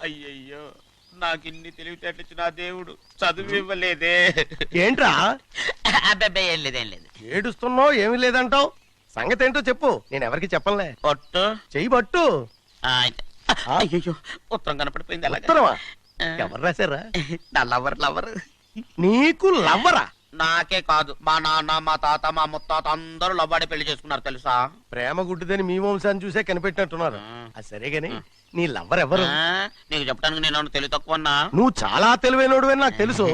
అయ్యయ్యో, నాకిన్ని తెలివితేటలు ఇచ్చిన దేవుడు చదువు ఇవ్వలేదే. ఏంట్రా అబ్బాయి ఏం లేదు. ఏడుస్తున్నావు? ఏమీ లేదంటావు. సంగతి ఏంటో చెప్పు, నేను ఎవరికి చెప్పలే. పట్టు చెయ్యి పట్టు. అయ్యో, ఉత్తరం కనపడిపోయింది. ఉత్తరమా? ఎవరు రాశారా? నా లవర్. నీకు లవ్వరా? నాకే కాదు, మా నాన్న, మా తాత, మా ముత్తాత అందరూ లవ్వాడి పెళ్లి చేసుకున్నారు తెలుసా. ప్రేమ గుడ్డిదని మీ వంశాన్ని చూసే కనిపెట్టినట్టున్నారు. అది సరే గాని నీ లవ్వర్ ఎవరు? నీకు చెప్పడానికి నేను తెలివి తక్కువన్నా? నువ్వు చాలా తెలివైనడు అని నాకు తెలుసు.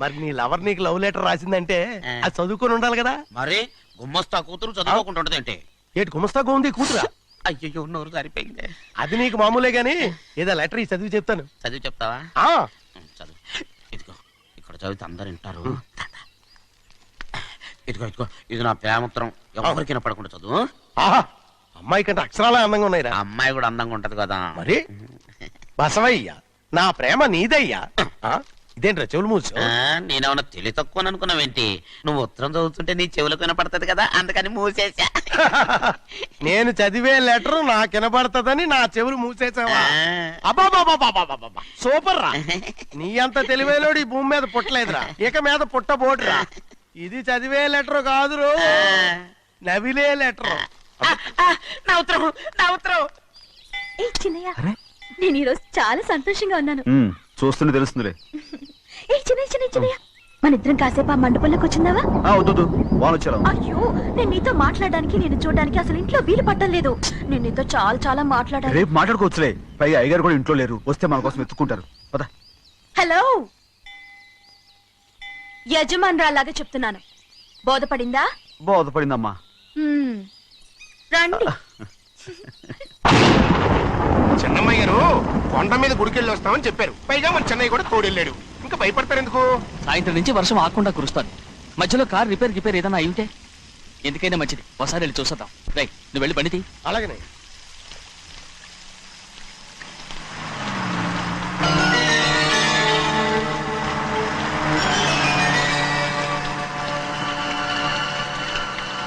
మరి నీ లవర్ నీకు లవ్ లెటర్ రాసిందంటే అది చదువుకొని ఉండాలి కదా. మరి గుమ్మస్తా కూతురు చదువుకోకుండా ఏంటి? ఏటి గుమస్తా గోంది కూతురా? అయ్యో, నోరు సరిపోయింది. అది నీకు మామూలే గాని ఏదో లెటర్ ఈ చదివి చెప్తాను. చదివి చెప్తావా? చదువు. ఇదిగో, ఇక్కడ చదివితే అందరు వింటారు. ఇదిగో, ఇది నా ప్రేమోత్తరం. ఎవరికి వినపడకుండా చదువు. అమ్మాయి కంటే అక్షరాలే అందంగా ఉన్నాయిరా. అమ్మాయి కూడా అందంగా ఉంటది కదా. మరి బసవయ్యా, నా ప్రేమ నీదయ్యా. ఇదేంట్రా చెవులు మూసు? నేనేమన్నా తెలివి తక్కువ అనుకున్నావేంటి? నువ్వు ఉత్తరం చదువుతుంటే నీ చెవులకు వినపడుతుంది కదా, అందుకని మూసేసా. నేను చదివే లెటర్ నాకు వినపడుతుందని నా చెవులు మూసేసావా? అబ్బాబాబాబాబాబాబా, సూపర్ రా. నీ అంత తెలివైనోడు ఈ భూమి మీద పుట్టలేదురా, ఇక మీద పుట్టబోడురా. ఇది చదివే లెటర్ కాదురు, నవిలే లెటర్. నా ఉత్తరం. నేను ఈరోజు చాలా సంతోషంగా ఉన్నాను. చూస్తుంటే తెలుస్తుందిలే. చిన్నయ్య, మన ఇద్దరం కాసేపు ఆ మండపంలోకి వచ్చిందావా? అయ్యో, నేను నీతో మాట్లాడడానికి, నేను చూడడానికి అసలు ఇంట్లో వీలు పట్టలేదు. నేను నీతో చాలా మాట్లాడాలి. రేపు మాట్లాడుకోవచ్చులే. పైగా అయ్యగారు కూడా ఇంట్లో లేరు, వస్తే మన కోసం ఎత్తుకుంటారు. హలో, యజమానురాలాగా చెప్తున్నాను, బోధపడిందా? బోధపడిందమ్మా. రండి. చెన్నమ్మాయి గారు కొండ మీద గుడికెళ్ళి వస్తామని చెప్పారు. పైగా మన చెన్నయ్య కూడా తోడెళ్ళాడు. ఇంకా భయపడతారు ఎందుకు? సాయంత్రం నుంచి వర్షం ఆకుండా కురుస్తాను. మధ్యలో కార్ రిపేర్ ఏదైనా అయి ఉంటే ఎందుకైనా మంచిది, ఒకసారి వెళ్ళి చూసేద్దాం. రైట్, నువ్వు వెళ్ళి బండి తీ. అలాగనే.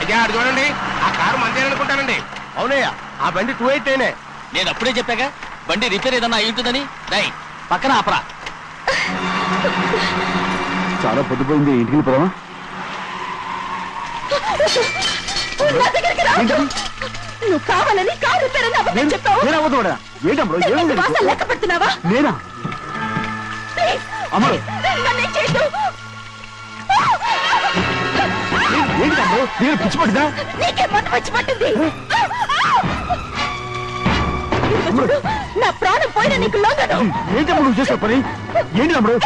అయ్యా, అది చూడండి, ఆ కారు మందేననుకుంటానండి. అవునయ్యా, ఆ బండి 289. నేను అప్పుడే చెప్పాగా బండి రిపేర్ ఏదన్నా అయి ఉంటుందని. రైట్, పక్కన ఆపరా. చాలా పొద్దుపోయింది, ఇంటికి పోదామా? నువ్వు కావాలని కారు రిపేర్ చెప్పావు. లెక్క పెడుతున్నావా? నేనా? అమ్మా, పిచ్చి పట్టిందా? నీకే మొన్న వచ్చి పట్టింది. నా ప్రాణం పోయినా నీకు లోగదు. ఏంటమ్మా నువ్వు చేసే పని? ఏంటి అమ్మడు?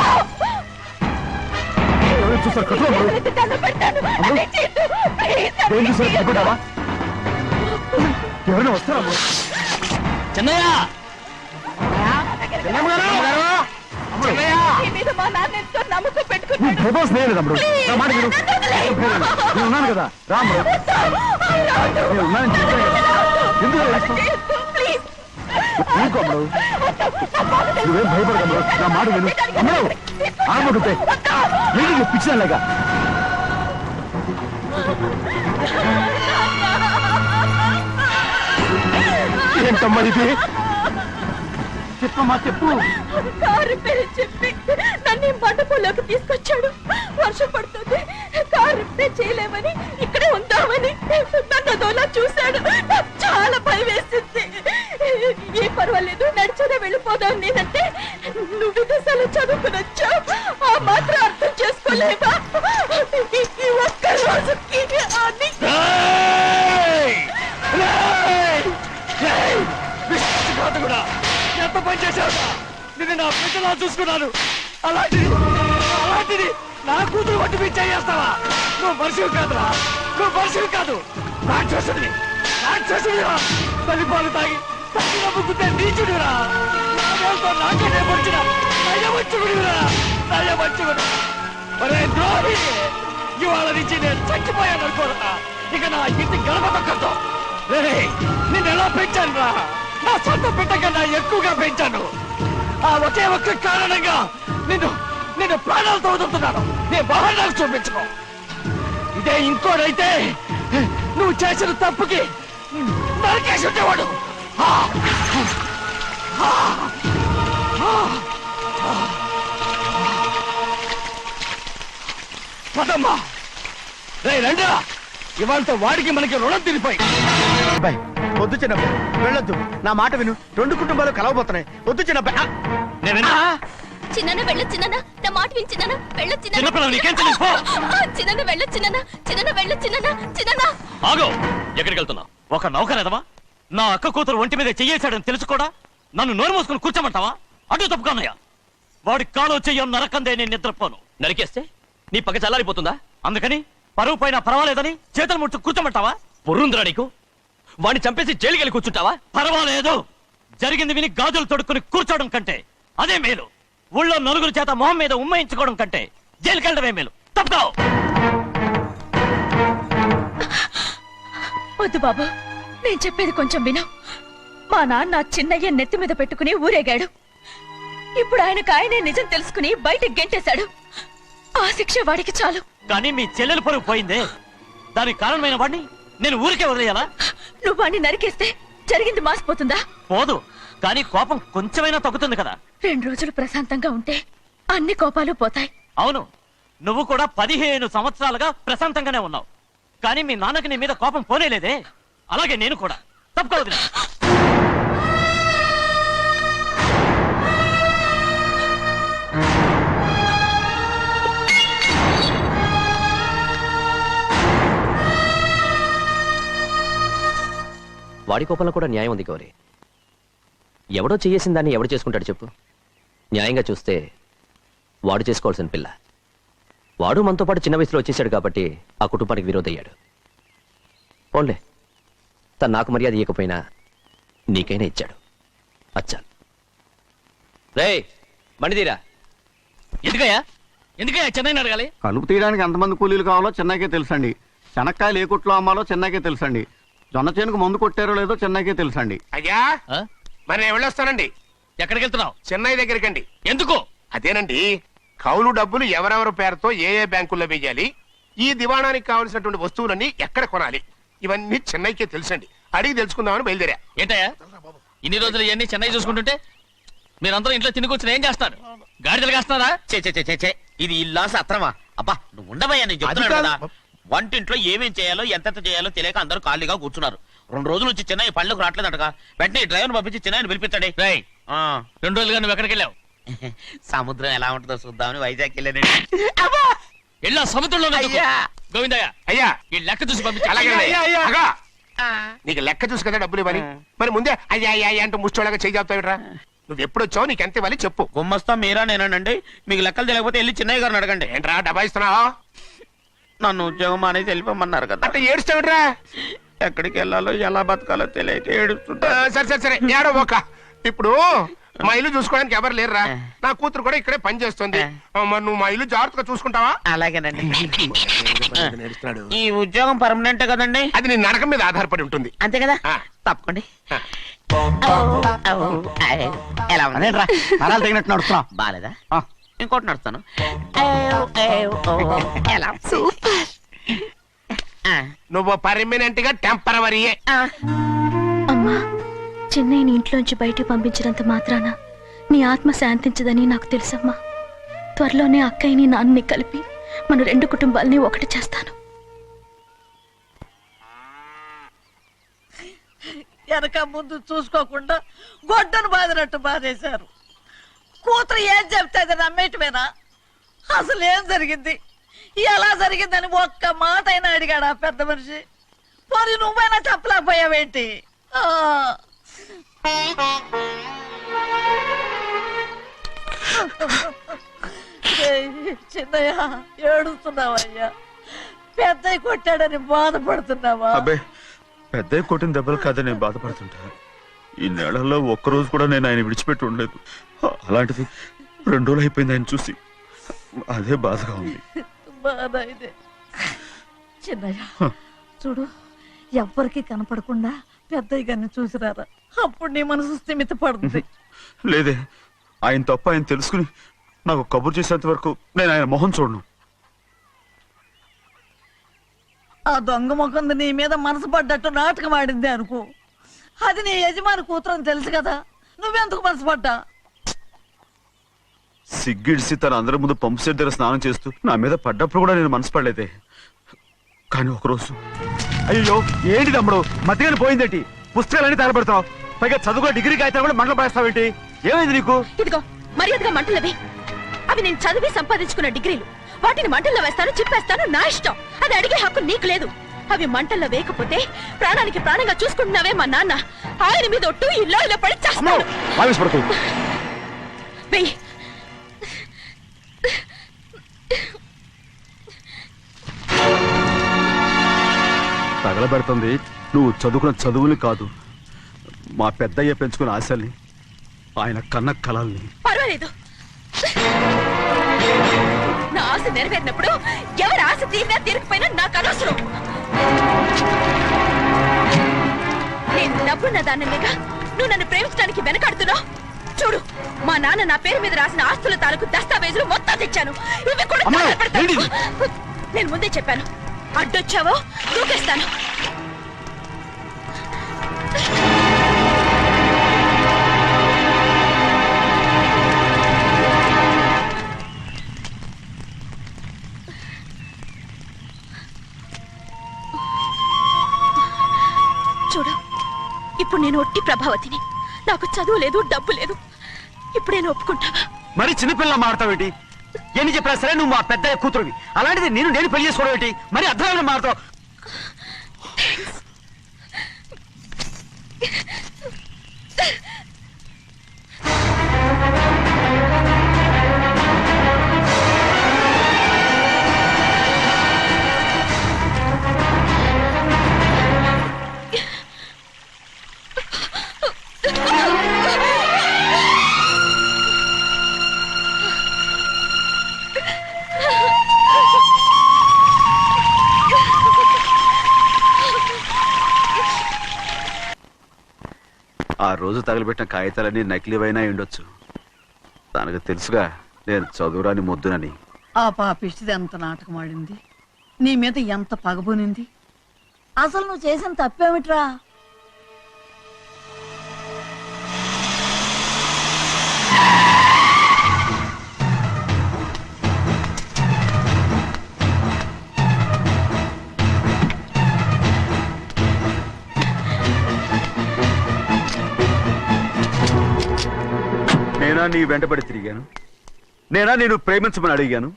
చూస్తారు చూసారా? ఎవరైనా వస్తారా? చెన్నయ్య, నమ్మకం పెట్టుకున్నాను కదా. రాము, ఇంకోమ్మడు నువ్వేం భయపడకమ్మడు, నా మాట విను. అమ్మడు ఆడమంటుంటే ఏంటి పిచ్చినాలేగా? ఏంటమ్మా ఇది? చెప్పమ్మా, చెప్పు. కారు పేరు చెప్పి నన్ను మండపంలోకి తీసుకొచ్చాడు. వర్షం పడుతుంది, కారు రిపేర్ చేయలేమని ఇక్కడే ఉందామని నన్ను అదోలా చూశాడు. నాకు చాలా భయం వేసింది. ఏ పర్వాలేదు, నడిచేదే వెళ్ళిపోదాం నేనంటే, నువ్వు విదేశాలు చదువుకుని వచ్చావు, ఆ మాత్రం అర్థం చేసుకోలేవా? ఈ ఒక్క రోజుకి ఎంత పని చేశావు? నేను నా బిడ్డలా చూసుకున్నాను. అలాంటిది నా కూతురు పట్టి మీ చేస్తావా? నువ్వు మనిషివి కాదురా, నువ్వు మనిషివి కాదు. రాక్షసుడివి, తల్లిపాలు తాగి తల్లి నమ్ముకుంటే నీచుడిరా. నాకే వచ్చిన నయవంచుకుడిరా. ద్రోహి, ఇవాళ నుంచి నేను చచ్చిపోయాను అనుకోరా. ఇక నా ఇంటి గడప తొక్కతో నిన్ను ఎలా పెంచాను రా? నా సొంత బిడ్డ కన్నా ఎక్కువగా పెంచాను. ఆ ఒకే ఒక్క కారణంగా నిన్ను ప్రాణాలతో వదులుతున్నాను. నీ బాగా నాకు చూపించుకో. ఇదే ఇంకోడైతే నువ్వు చేసిన తప్పుకి నరికేసి ఉండేవాడు. పదమ్మా, రండా, ఇవాళ వాడికి మనకి రుణం తిరిగిపోయి. అబ్బాయి వద్దు చిన్నబ్బాయి, వెళ్ళొద్దు. నా మాట విను, 2 కుటుంబాలు కలవబోతున్నాయి. వద్దు చిన్నబ్బాయి. చిన్న వెళ్ళొచ్చు చిన్న, నా మాట విని చిన్న వెళ్ళొచ్చు చిన్నపిల్లలు నీకేం తెలుసు? చిన్న వెళ్ళొచ్చు చిన్న వెళ్ళొచ్చు చిన్న. ఆగో, ఎక్కడికి వెళ్తున్నావు? ఒక నౌకరేదవా నా అక్క కూతురు ఒంటి మీద చెయ్యేశాడని తెలుసు కూడా నన్ను నోరు మూసుకుని కూర్చోమంటావా? అటు తప్పుకున్నాయా? వాడి కాలో చెయ్యం నరకందే నేను నిద్రపోను. నరికేస్తే నీ పక్క చల్లారిపోతుందా? అందుకని పరువు పైన పర్వాలేదని చేతులు ముట్టు కూర్చోమంటావా? పొర్రుందిరా నీకు? వాడిని చంపేసి జైలుకి వెళ్ళి కూర్చుంటావా? పర్వాలేదు, జరిగింది విని గాజులు తొడుక్కుని కూర్చోవడం కంటే అదే మేలు. ఊళ్ళో నలుగురు చేత మొహం మీద ఉమ్మయించుకోవడం కంటే జైలుకి వెళ్ళడమే మేలు. తప్పుకో. వద్దు బాబు, నేను చెప్పేది కొంచెం విను. మా నాన్న చిన్నయ్య నెత్తి మీద పెట్టుకుని ఊరేగాడు. ఇప్పుడు ఆయనే నిజం తెలుసుకుని బయటకు గెంటేశాడు. ఆ శిక్ష వాడికి చాలు. కానీ మీ చెల్లెలు పరువు పోయిందే, దానికి కారణమైన వాడిని నేను ఊరికే వదిలేయాలా? నువ్వు వాడిని నరికేస్తే జరిగింది మాసిపోతుందా? పోదు, కానీ కోపం కొంచెమైనా తగ్గుతుంది కదా. 2 రోజులు ప్రశాంతంగా ఉంటే అన్ని కోపాలు పోతాయి. అవును, నువ్వు కూడా 15 సంవత్సరాలుగా ప్రశాంతంగానే ఉన్నావు. కానీ మీ నాన్నకి నీ మీద కోపం పోనేలేదే. అలాగే నేను కూడా. తప్పుకోవద్దు. వాడి కోపంలో కూడా న్యాయం ఉంది గౌరీ. ఎవడో చేసిన దాన్ని ఎవడు చేసుకుంటాడు చెప్పు? న్యాయంగా చూస్తే వాడు చేసుకోవాల్సిన పిల్ల. వాడు మనతో పాటు చిన్న వయసులో వచ్చేసాడు కాబట్టి ఆ కుటుంబానికి విరోధయ్యాడు. పోన్లే, తను నాకు మర్యాద ఇవ్వకపోయినా నీకైనా ఇచ్చాడు. అచ్చా రే బండిదీరా. ఎందుకయ్యా చెన్నైని అడగాలి? కలుపు తీయడానికి ఎంతమంది కూలీలు కావాలో చెన్నైకే తెలుసండి. శనక్కాయలు ఏ కొట్లో అమ్మాలో చెన్నైకే తెలుసండి. జొన్న చేనుకు మందు కొట్టారో లేదో చెన్నైకే తెలుసండి. అయ్యా, మరి నేను వెళ్ళొస్తానండి. ఎక్కడికి వెళ్తున్నావు? చెన్నై దగ్గరికండి. ఎందుకు? అదేనండి, కౌలు డబ్బులు ఎవరెవరి పేరుతో ఏ ఏ బ్యాంకుల్లో వేయాలి, ఈ దివాణానికి కావలసినటువంటి వస్తువులన్నీ ఎక్కడ కొనాలి, ఇవన్నీ చెన్నైకే తెలుసండి. అడిగి తెలుసుకుందామని బయలుదేరా. ఏంటయ్యా ఇన్ని రోజులు ఇవన్నీ చెన్నై చూసుకుంటుంటే మీరందరూ ఇంట్లో తిని కూర్చుని ఏం చేస్తారు? గాడిదలు కాస్తున్నారా? చే ఇది ఇల్లా సత్రమా? అబ్బా నువ్వు ఉండవయ్యా, నేను చెప్తున్నాను కదా. వంటింట్లో ఏమేం చేయాలో ఎంతెంత చేయాలో తెలియక అందరూ ఖాళీగా కూర్చున్నారు. 2 రోజుల నుంచి చెన్నై పళ్ళకు రావట్లేదటగా. వెంటనే డ్రైవర్ పంపించి చెన్నైని పిలిపించండి. 2 రోజులుగా నువ్వు ఎక్కడికి వెళ్ళావు? సముద్రం ఎలా ఉంటుందో చూద్దామని వైజాగ్ వెళ్ళానండి. వెళ్ళా సముద్రంలో అయ్యా. గోవిందయ్య, అయ్యా ఈ లెక్క చూసి పంపించి. అలాగే నీకు లెక్క చూసి కదా డబ్బులు ఇవ్వాలి. మరి ముందే అయ్యా అయ్యా అయ్యా అంటూ ముష్టోళ్ళగా చేయి చెప్తావిడ్రా. నువ్వు ఎప్పుడు వచ్చావు, నీకు ఎంత ఇవ్వాలి చెప్పు. గుమ్మస్తా మీరా నేనండి. మీకు లెక్కలు తెలియకపోతే వెళ్ళి చెన్నై గారిని అడగండి. ఏంట్రా డబ్బా ఇస్తున్నావా? నన్ను ఉద్యోగం అనేది వెళ్ళిపోమన్నారు కదా. అంటే ఏడుస్తావిడ్రా. ఎక్కడికి వెళ్ళాలో ఎలా బతకాలో తెలియక ఏడుస్తుంటా. సరే ఏడో ఒక. ఇప్పుడు మా ఇల్లు చూసుకోవడానికి ఎవరు లేరురా. నా కూతురు కూడా ఇక్కడే పని చేస్తుంది. మరి నువ్వు మా ఇల్లు జాగ్రత్తగా చూసుకుంటావా? అలాగేనండి. ఈ ఉద్యోగం పర్మనెంట్ కదండి? అది నీ నరకం మీద ఆధారపడి ఉంటుంది. అంతే కదా. తప్పకండి. ఎలా అదేంట్రా నరాలు తగినట్టు నడుస్తున్నా? బాలేదా? ఇంకోటి నడుస్తాను. ఎలా? నువ్వు పర్మనెంట్ గా టెంపరవరీయే. అమ్మా, చెన్నైని ఇంట్లోంచి బయటికి పంపించినంత మాత్రాన నీ ఆత్మ శాంతించదని నాకు తెలుసమ్మా. త్వరలోనే అక్కయ్యని నాన్నని కలిపి మన 2 కుటుంబాలని ఒకటి చేస్తాను. వెనక ముందు చూసుకోకుండా గొడ్డను బాదినట్టు బాధేశారు. కూతురు ఏం చెప్తే అది నమ్మేటమేనా? అసలు ఏం జరిగింది, ఎలా జరిగిందని ఒక్క మాట అయినా అడిగాడు ఆ పెద్ద మనిషి. మరి నువ్వైనా చెప్పలేకపోయావేంటి? చిన్నయ్య ఏడుస్తున్నావయ్యా? పెద్దయ్య కొట్టాడని బాధపడుతున్నావా? అబ్బే పెద్ద కొట్టిన దెబ్బలు కాదని నేను బాధపడుతుంటా. ఈ నెలల్లో ఒక్కరోజు కూడా నేను ఆయన విడిచిపెట్టి ఉండలేదు. అలాంటిది 2 రోజులు అయిపోయింది ఆయన చూసి. అదే బాధగా ఉంది. బాధ ఇదే. చిన్నయ్య చూడు, ఎవ్వరికి కనపడకుండా పెద్దయ్య గారిని చూసిరారా, అప్పుడు నీ మనసు స్థిమిత పడుతుంది. లేదే, ఆయన తప్ప ఆయన తెలుసుకుని నాకు కబురు చేసేంత వరకు నేను ఆయన మొహం చూడను. ఆ దొంగ ముఖంది నీ మీద మనసు పడ్డట్టు నాటకం ఆడింది అనుకో, అది నీ యజమాని కూతురని తెలుసు కదా, నువ్వెందుకు మనసు పడ్డా? సిగ్గిడిసి తన అందరి ముందు పంపు సెట్ దగ్గర స్నానం చేస్తూ నా మీద పడ్డప్పుడు కూడా నేను మనసు పడలేదే. కానీ ఒకరోజు అయ్యో ఏంటి తమ్ముడు మధ్యగానే పోయిందేంటి? పుస్తకాలన్నీ తగలబెడతావు, పైగా చదువుకో డిగ్రీ కాగితాలు కూడా మంటలు పడేస్తావేంటి? ఏమైంది నీకు? ఇదిగో మర్యాదగా మంటలవి. అవి నేను చదివి సంపాదించుకున్న డిగ్రీలు. వాటిని మంటల్లో వేస్తాను, చెప్పేస్తాను, నా ఇష్టం. అది అడిగే హక్కు నీకు లేదు. అవి మంటల్లో వేయకపోతే ప్రాణానికి ప్రాణంగా చూసుకుంటున్నావే మా నాన్న, ఆయన మీద ఒట్టు ఇల్లు ఇలా పడి చేస్తాడు. వెయ్యి. తగలబెడుతుంది నువ్వు చదువుకున్న చదువుని కాదు, మా పెద్దయ్య పెంచుకున్న ఆశల్ని, ఆయన కన్న కళల్ని. పర్వాలేదు, నా ఆశ నెరవేరినప్పుడు ఎవరి ఆశ తీరినా తీరకపోయినా నాకు అనవసరం. నేను డబ్బున్న దానిగా నువ్వు నన్ను ప్రేమించడానికి వెనకాడుతున్నావు. చూడు, మా నాన్న నా పేరు మీద రాసిన ఆస్తుల తాలూకు దస్తావేజులు మొత్తం తెచ్చాను. ఇవి కూడా తగలబెడతాను. నేను ముందే చెప్పాను, అడ్డొచ్చావో దూకేస్తాను. చూడు, ఇప్పుడు నేను ఒట్టి ప్రభావతిని. నాకు చదువు లేదు, డబ్బు లేదు. ఇప్పుడు నేను ఒప్పుకుంటావా? మరి చిన్నపిల్ల మాడతావేంటి? ఎన్ని చెప్పినా సరే నువ్వు మా పెద్ద కూతురువి, అలాంటిది నేను పెళ్లి చేసుకోవడం ఏంటి? మరి అర్థమైన మాడతావు. ఆ రోజు తగలబెట్టిన కాగితాలన్నీ నకిలీవైనా ఉండొచ్చు. తనకు తెలుసుగా నేను చదువురాని మొద్దునని. ఆ పాపిష్టిది ఎంత నాటకం ఆడింది, నీ మీద ఎంత పగబోనింది. అసలు నువ్వు చేసిన తప్పేమిట్రా? నేనా నీ వెంటబడి తిరిగాను? నేనా నేను ప్రేమించమని అడిగాను?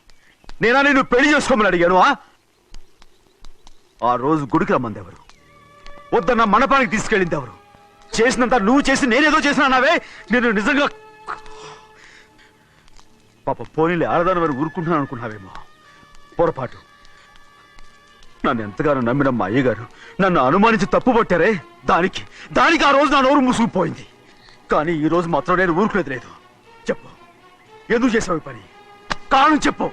నేనా నేను పెళ్లి చేసుకోమని అడిగాను? ఆ రోజు గుడికి రమ్మంది ఎవరు? వద్దన్న మండపానికి తీసుకెళ్ళింది ఎవరు? చేసినంత నువ్వు చేసి నేనేదో చేసిన అన్నావే. నేను నిజంగా పాప పోనీలే ఆడదాని వారు ఊరుకుంటున్నాను అనుకున్నావేమో. పొరపాటు. నన్ను ఎంతగానో నమ్మిన మా అయ్యగారు నన్ను అనుమానించి తప్పు పట్టారే, దానికి ఆ రోజు నా నోరు మూసుకుపోయింది. కానీ ఈ రోజు మాత్రం నేను ఊరుకునేది లేదు. చెప్పు, ఎందుకు చేసావు పని? కారణం చెప్పు.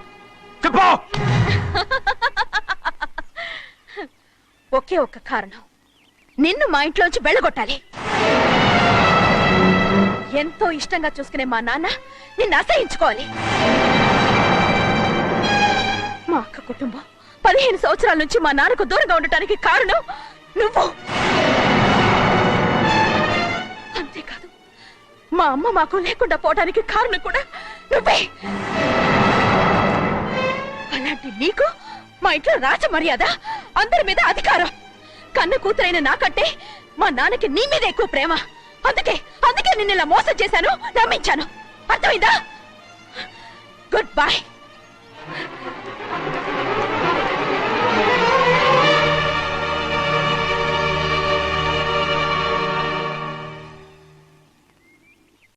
ఒకే ఒక్క కారణం, నిన్ను మా ఇంట్లోంచి వెళ్ళగొట్టాలి. ఎంతో ఇష్టంగా చూసుకునే మా నాన్న నిన్ను అసహించుకోవాలి. మా అక్క కుటుంబం 15 సంవత్సరాల నుంచి మా నాన్నకు దూరంగా ఉండటానికి కారణం నువ్వు. అంతేకాదు, మా అమ్మ మాకు లేకుండా పోవడానికి కారణం కూడా నువ్వే. అలాంటి నీకు మా ఇంట్లో రాజ మర్యాద, అందరి మీద అధికారం. కన్న కూతురైన నాకంటే మా నాన్నకి నీ మీద ఎక్కువ ప్రేమ. అందుకే నిన్ను ఇలా మోసం చేశాను, నమ్మించాను. అర్థమైందా? Good bye.